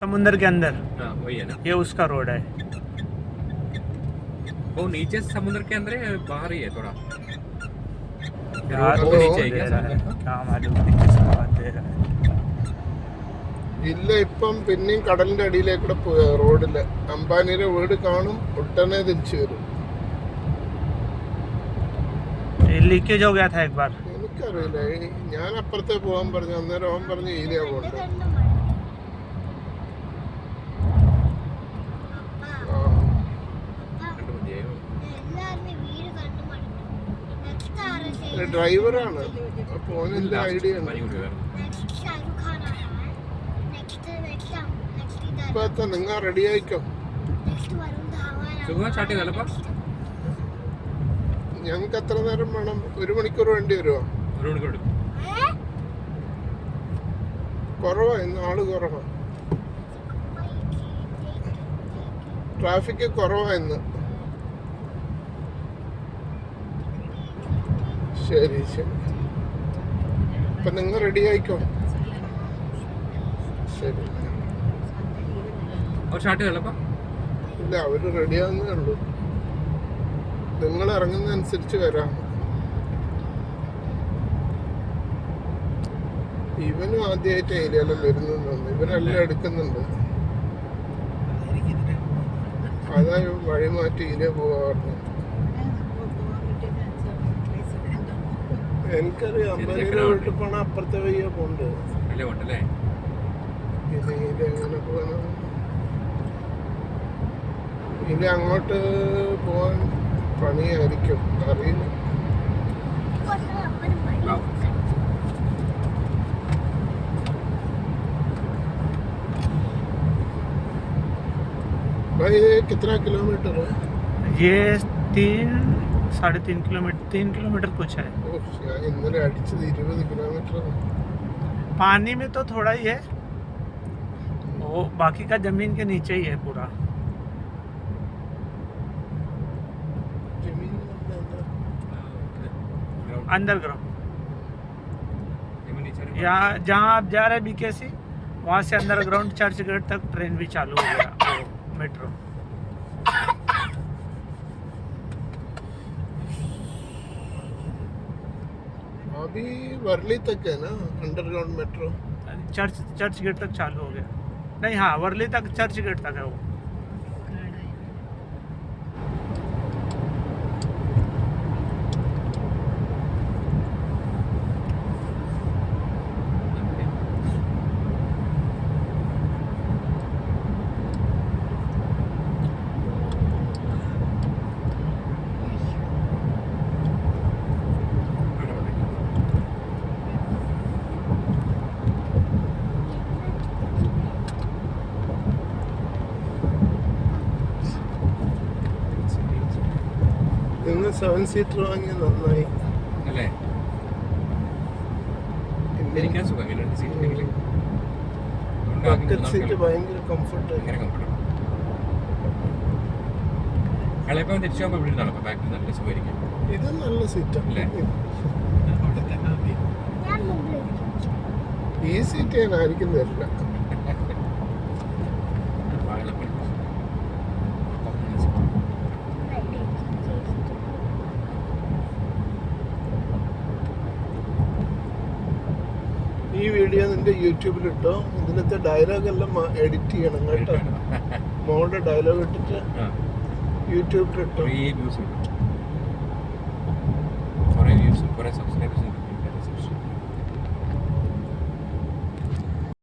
समुंदर के अंदर वही है ना, ये उसका रोड है। वो नीचे समुद्र के अंदर है, बाहर ही है थोड़ा। यार वो तो नीचे है दे क्या रहा है, समुद्र का? क्या मालूम किसका बात दे रहा है। ഇല്ല, ഇപ്പം പിന്നെയും കടലിന്റെ അടിയിലേക്കൂടെ റോഡില് അംബാനിയുടെ വീട് കാണും, ഉടനെ തിരിച്ചു വരും. ये लीकेज हो गया था एक बार। എനിക്കറിയില്ല, ഞാൻ അപ്പുറത്തെ പോകാൻ പറഞ്ഞു, അന്നേരം അവൻ പറഞ്ഞു ഈരിയാ പോകണ്ട. ഡ്രൈവറാണ്, അപ്പൊ ഓനെന്ത് ഐഡിയ ഉണ്ട്. ഇപ്പൊ നിങ്ങൾ റെഡി ആയിക്കോ, ഞങ്ങൾക്ക് എത്ര നേരം വേണം? 1 മണിക്കൂർ വേണ്ടി വരുമോ? കുറവാ, ഇന്ന് ആള് കുറവാ, ട്രാഫിക് കുറവാ ഇന്ന്. ശരി ശരി, അപ്പൊ നിങ്ങൾ റെഡി ആയിക്കോ. ശരി. ഇല്ല, അവര് റെഡിയാവുന്നേ ഉള്ളൂ. നിങ്ങൾ ഇറങ്ങുന്ന അനുസരിച്ച് വരാം. ഇവനും ആദ്യമായിട്ട് ഏരിയയിലും വരുന്നുണ്ട്, ഇവനെല്ലാം എടുക്കുന്നുണ്ട്. അതാ വഴി മാറ്റി ഏരിയ പോവാറുണ്ട്. എനിക്കറിയാം, അമ്പലീരെ വീട്ടിൽ പോണ അപ്പുറത്തെ വയ്യ പോണ്ട്. ഇത് എങ്ങനെ പോകണം? ഇനി അങ്ങോട്ട് പോവാൻ പണിയായിരിക്കും, അറിയില്ല. भाई ये कितना किलोमीटर है? ये 3-3.5 किलोमीटर, 3 किलोमीटर कुछ है। इन्होंने अടിച്ചത് 20 किलोमीटर. पानी में तो थोड़ा ही है, वो बाकी का जमीन के नीचे ही है पूरा। अंडरग्राउंड यहाँ जहाँ आप जा रहे हैं बीकेसी, वहाँ से अंडरग्राउंड चर्च गेट तक ट्रेन भी चालू हो गया, मेट्रो। अभी वर्ली तक है ना अंडरग्राउंड मेट्रो? चर्च गेट तक चालू हो गया। नहीं, हाँ, वर्ली तक चर्च गेट तक है वो। നിങ്ങൾ 7 സീറ്റർ വാങ്ങിയ നന്നായി. ബക്കറ്റ് സീറ്റ് ഭയങ്കര കംഫർട്ട്. ഇത് നല്ല സീറ്റാണ്. ഈ സീറ്റ് ഞാൻ ആയിരിക്കും തരില്ല. ഈ വീഡിയോ നിന്റെ യൂട്യൂബിലിട്ടോ, ഇതിലത്തെ ഡയലോഗ് എല്ലാം എഡിറ്റ് ചെയ്യണം കേട്ടോ. മോളുടെ ഡയലോഗ് ഇട്ടിട്ട് യൂട്യൂബിലിട്ടോ.